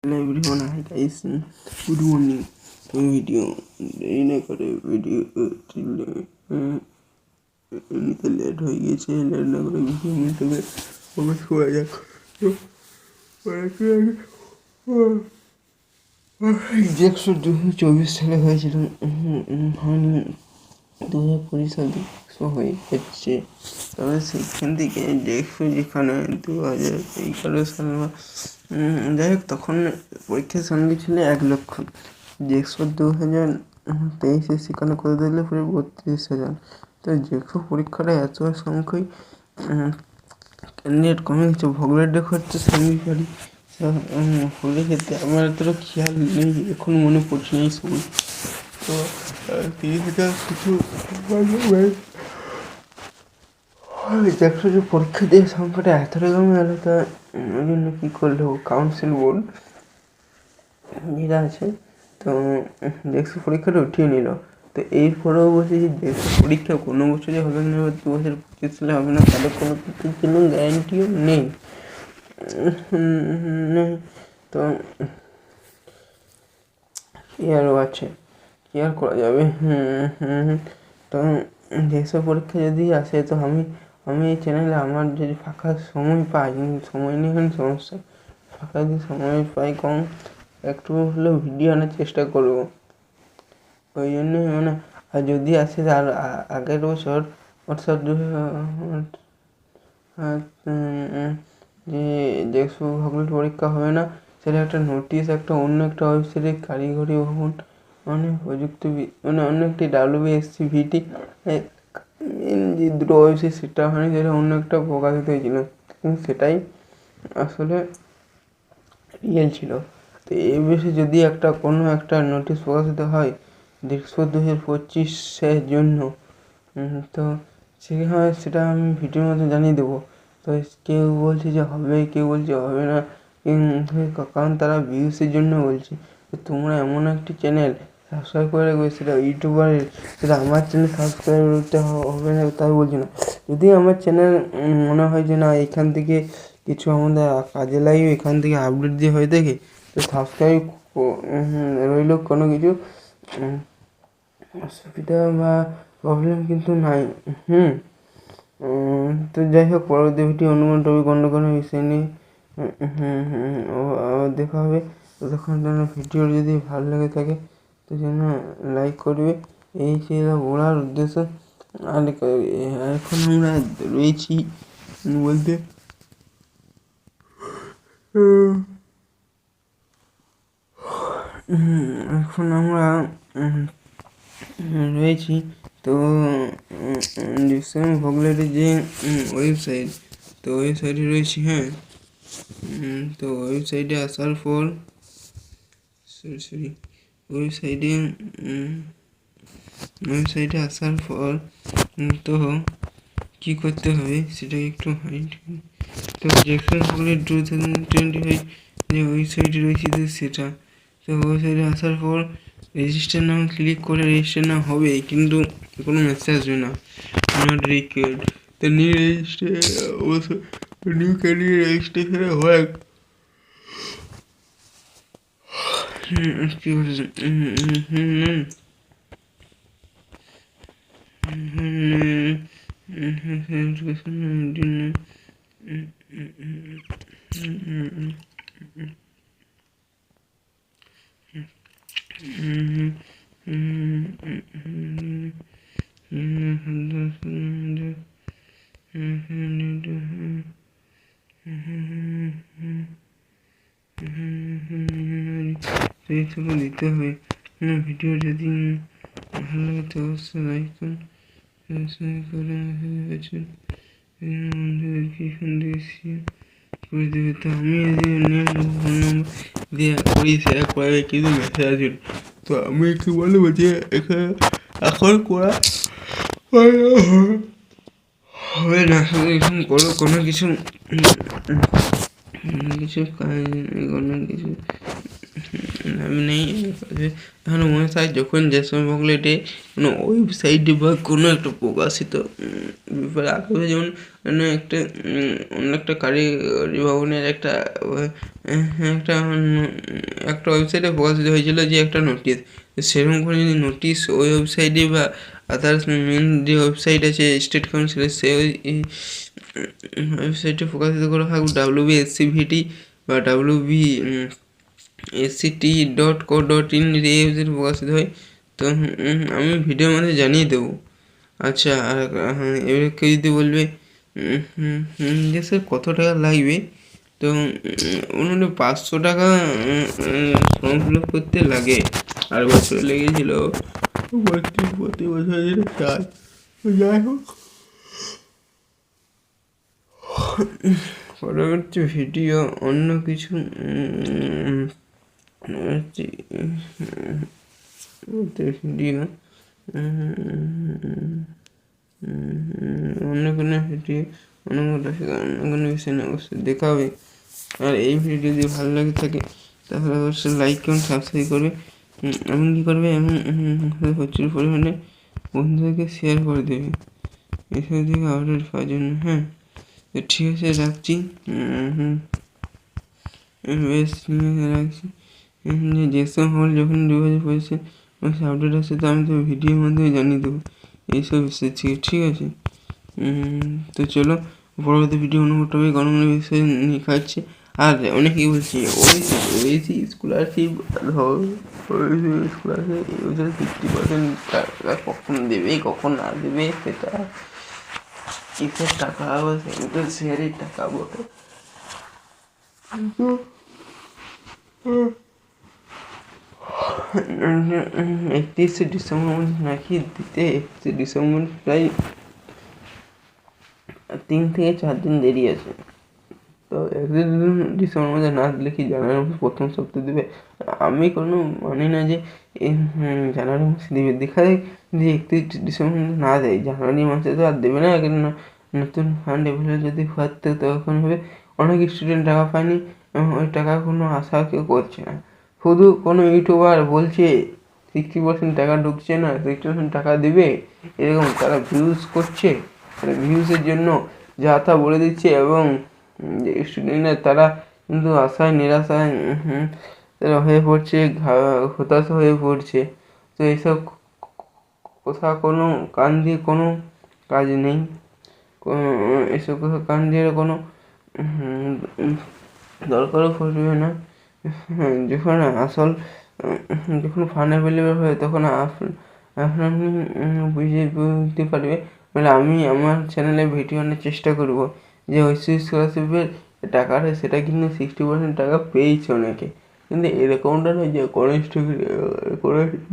Hello everyone, hi guys, good morning. Video দেরি না করে ভিডিও এমনিতে লেট হয়ে গিয়েছে, লেট না করে ভিডিও নিতে হবে। আমরা শোয়া যাক। 2024 সালে হয়েছিল, হয়নি 2020 সালে হয়ে যাচ্ছে। তবে সেখান থেকে দেখছো যেখানে 2011 সাল যাই হোক, তখন পরীক্ষার সঙ্গে ছিল 1 লক্ষ। 2023 সেখানে করে দিলে পুরো 32,000। তো পরীক্ষাটা এত সংখ্যায় ক্যান্ডিডেট কমে গেছে, ভগলেট হচ্ছে সেমিফারি হলে ক্ষেত্রে আমার এতটা খেয়াল নেই, এখন মনে পড়ছে না এই সময়। তো 30,000 কিছু দেখছো যে পরীক্ষা দিয়ে সংখ্যাটা এতটা কমে গেল। তা ওই জন্য কী করলো কাউন্সিল বোর্ড যেটা আছে, তো দেখছো পরীক্ষাটা উঠিয়ে নিল। তো এরপরেও বলছে যে পরীক্ষা কোনো বছরে হবে না, 2025 সালে হবে না, তাদের কোনো গ্যারান্টিও নেই। তো কি আরও আছে, কি আর করা যাবে। তো যেসব পরীক্ষা যদি আসে, তো আমি এই চ্যানেলে আমার যদি ফাঁকা সময় পাই, সময় নিয়ে এখানে সমস্যা, ফাঁকা যদি সময় পাই কম, একটু হলেও ভিডিও আনার চেষ্টা করবো। ওই জন্যই আর যদি আসে আর আগের বছর অর্থাৎ যে দেখছো ভগ্ন পরীক্ষা হবে না, সেটা একটা নোটিশ, একটা অন্য একটা ওয়েবসাইটে কারিগরি ভবন প্রযুক্তি অন্য একটি WSCVT যে দুটো ওয়েবসাইট, সেটা হয়নি, যেটা অন্য একটা প্রকাশিত হয়েছিল, কিন্তু সেটাই আসলে রিয়েল ছিল। তো এই বিষয়ে যদি কোনো একটা নোটিশ প্রকাশিত হয় 2025 জন্য, তো সেটা আমি ভিডিওর মধ্যে জানিয়ে দেবো। তো কেউ বলছে যে হবে, কেউ বলছে হবে না, কারণ তারা ভিউসের জন্য বলছে। তো তোমরা এমন একটি চ্যানেল সাবস্ক্রাইব করে রাখবে, সেটা ইউটিউবারের, সেটা আমার চ্যানেল সাবস্ক্রাইব করতে হবে না তাই বলছি না। যদি আমার চ্যানেল মনে হয় যে না এখান থেকে কিছু আমাদের কাজে লাগে, এখান থেকে আপডেট দিয়ে হয়ে থাকে, তো সাবস্ক্রাইব রইল, কোনো কিছু অসুবিধা বা প্রবলেম কিন্তু নাই। তো যাই হোক, পরবর্তী ভিডিও অন্য কোনো বিষয় নিয়ে দেখা হবে। ততক্ষণ ভিডিও যদি ভালো লেগে থাকে তো যেন লাইক করবে, এই ছিল বলার উদ্দেশ্য। আর এখন আমরা রয়েছি বলতে এখন আমরা রয়েছি, তো ভগলেটের যে ওয়েবসাইট, তো ওয়েবসাইটে রয়েছি। হ্যাঁ, তো ওয়েবসাইটে আসার পর ওয়েবসাইটে আসার পর তো কী করতে হবে সেটা একটু হাইট। তো ভগলেট 2025 যে ওয়েবসাইটে রয়েছে, তো সেটা, তো ওয়েবসাইটে আসার পর রেজিস্টার নাম ক্লিক করে রেজিস্টার নাম হবে, কিন্তু কোনো মেসেজ আসবে না, নট রিকোয়ার্ড। তো নিউ ক্যান্ডিডেট রেজিস্ট্রেশন হয় কী বলছে এইসবও দিতে হবে। ভিডিও যদি ভালো লাগে তো অবশ্যই লাইক করুন, করে দেবে। তো আমি ফোন নম্বর দিয়ে করি, শেয়ার করাবে, কিন্তু মেসেজ আসবে। তো আমি একটু বলবো যে এখানে এখন করা হবে না, এখন কোনো কিছু কোনো কিছু আমি নেই এখন মনে হয় যখন যে সময় বকলেটে কোনো ওয়েবসাইটে বা কোনো একটা প্রকাশিত ব্যাপারে আগে যেমন একটা অন্য একটা কারিগরি ভবনের একটা একটা ওয়েবসাইটে প্রকাশিত হয়েছিল যে একটা নোটিশ, সেরকম করে যদি নোটিশ ওই ওয়েবসাইটে বা আদার্স মেন যে ওয়েবসাইট আছে স্টেট কাউন্সিলের সেই ওয়েবসাইটে প্রকাশিত করা হয় WBSCVT বা WBSCT.co.in এই ওয়েবসাইটে প্রকাশিত হয়। তো আমি ভিডিওর মধ্যে জানিয়ে দেবো। আচ্ছা, আর এবারে কেউ যদি বলবে যে স্যার কত টাকা লাগবে, তো উনি 500 টাকা ফর্ম ফিল আপ করতে লাগে, আর বছর লেগেছিল প্রতি বছর যেটা চাই। যাই হোক, পরবর্তী ভিডিও অন্য কিছু ভিডিও অন্য কোনো ভিডিও অন্য কোনো বিষয় নিয়ে অবশ্যই দেখা হবে। আর এই ভিডিও যদি ভালো লাগে থাকে তাহলে অবশ্যই লাইক করুন, সাবস্ক্রাইব করবে, এমন কী করবে এমন প্রচুর পরিমাণে বন্ধুদেরকে শেয়ার করে দেবে এসব থেকে আপডেট পাওয়ার জন্য। হ্যাঁ, তো ঠিক আছে, রাখছি। বেশ রাখছি। যেসব হল যখন 2025 আপডেট আসছে তো আমি তো ভিডিওর মাধ্যমে জানিয়ে দেবো এইসব বিষয় থেকে, ঠিক আছে। তো চলো পরবর্তী ভিডিও অন্য টপিক অন্য বিষয় নিয়ে খাচ্ছি। আর অনেকেই বলছি ওয়েসি স্কলারশিপ স্কলারশিপ 50% টাকা কখন দেবে কখন না দেবে সেটা কিসের টাকা আবার সেন্ট্রাল শেয়ারের টাকা বটে, কিন্তু 31শে ডিসেম্বর নাকি দিতে। 31শে ডিসেম্বর প্রায় 3 থেকে 4 দিন দেরি আছে। তো 31 ডিসেম্বর মধ্যে না দিলে কি জানুয়ারি মাসে প্রথম সপ্তাহে দেবে? আমি কোনো মানি না যে জানুয়ারি মাসে দেবে, দেখা যায় যে 31 ডিসেম্বর না দেয়, জানুয়ারি মাসে তো আর দেবে না। নতুন ফান্ড এভেলেবল যদি হতো তখন হবে। অনেক স্টুডেন্ট টাকা পায়নি এবং ওই টাকা কোনো আশা কেউ করছে না। শুধু কোনো ইউটিউবার বলছে 60% টাকা ঢুকছে না, 60% টাকা দেবে, এরকম তারা ভিউজ করছে, ভিউজের জন্য যা তা বলে দিচ্ছে এবং স্টুডেন্টরা তারা কিন্তু আশায় নিরাশায় তারা হয়ে পড়ছে, হতাশা হয়ে পড়ছে। তো এইসব কথা কোনো কান দিয়ে কোনো কাজ নেই, এসব কথা কান দিয়ে কোনো দরকারও পড়বে না। যখন যখন ফান্ড অ্যাভেলেবেল হয় তখন আপনি বুঝতে পারবে। মানে আমি আমার চ্যানেলে ভিডিও আনার চেষ্টা করব যে ওয়েসি স্কলারশিপের টাকাটা সেটা কিন্তু 60% টাকা পেয়েছে অনেকে, কিন্তু এরকমটা নয় যে কোনো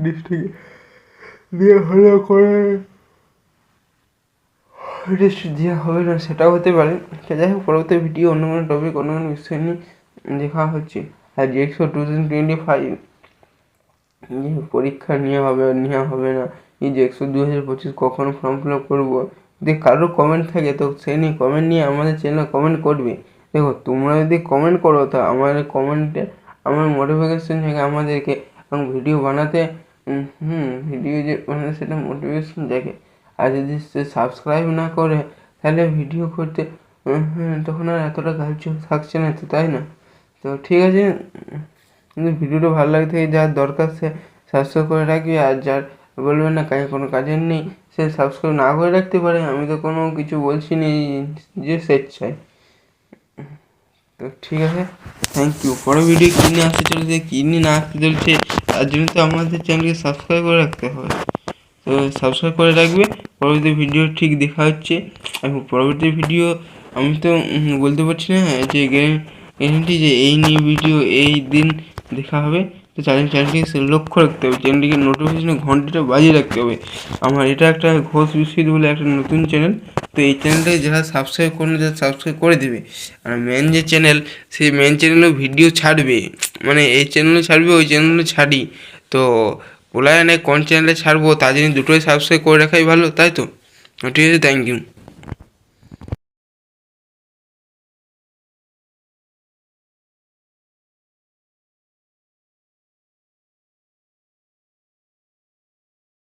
ডিস্ট্রিক্টে দেওয়া হলে করে দেওয়া হবে না, সেটাও হতে পারে। যাই হোক, পরবর্তী ভিডিও অন্য কোনো টপিক অন্য কোনো বিষয় নিয়ে দেখা হচ্ছে। আর JEXO 2025 পরীক্ষা নেওয়া হবে না, এই JEXO 2025 কখন ফর্ম ফিল আপ করবো, যদি কারো কমেন্ট থাকে তো সেই নিয়ে কমেন্ট নিয়ে আমাদের চ্যানেলে কমেন্ট করবে। দেখো, তোমরা যদি কমেন্ট করো তা আমাদের কমেন্টে আমার মোটিভেশন জাগে আমাদেরকে, এবং ভিডিও বানাতে ভিডিও যে বানাতে সেটা মোটিভেশন জাগে। আর যদি সে সাবস্ক্রাইব না করে তাহলে ভিডিও করতে তখন আর এতটা গার্জ থাকছে না, তো তাই না? তো ঠিক আছে, কিন্তু ভিডিওটা ভালো লাগে থেকে যার দরকার সে সাবস্ক্রাইব করে রাখবে, আর যার বলবে না কোনো কাজের নেই সে সাবস্ক্রাইব না করে রাখতে পারে। আমি তো কোনো কিছু বলছি না যে স্বেচ্ছায়। তো ঠিক আছে, থ্যাংক ইউ। পরের ভিডিও কী নিয়ে আসতে চলেছে কী নিয়ে না আসতে চলছে তার জন্য তো আমাদের চ্যানেলকে সাবস্ক্রাইব করে রাখতে হবে। তো সাবস্ক্রাইব করে রাখবে, পরবর্তী ভিডিও ঠিক দেখা হচ্ছে। এবং পরবর্তী ভিডিও আমি তো বলতে পারছি না যে গ্যারেন্টি যে এই নিয়ে ভিডিও এই দিন দেখা হবে। তো চ্যানেলটিকে লক্ষ্য রাখতে হবে, চ্যানেলটিকে নোটিফিকেশনে ঘন্টাটা বাজিয়ে রাখতে হবে। আমার এটা একটা ঘোষ বিস্কিট বলে একটা নতুন চ্যানেল, তো এই চ্যানেলটাকে যারা সাবস্ক্রাইব করে না সাবস্ক্রাইব করে দেবে। আর মেন যে চ্যানেল সেই মেন চ্যানেলেও ভিডিও ছাড়বে, মানে এই চ্যানেলে ছাড়বে ওই চ্যানেলে ছাড়ি। তো বলা যায় না কোন চ্যানেলে ছাড়বো, তার জন্য দুটোই সাবস্ক্রাইব করে রাখাই ভালো, তাই তো? ঠিক আছে, থ্যাংক ইউ।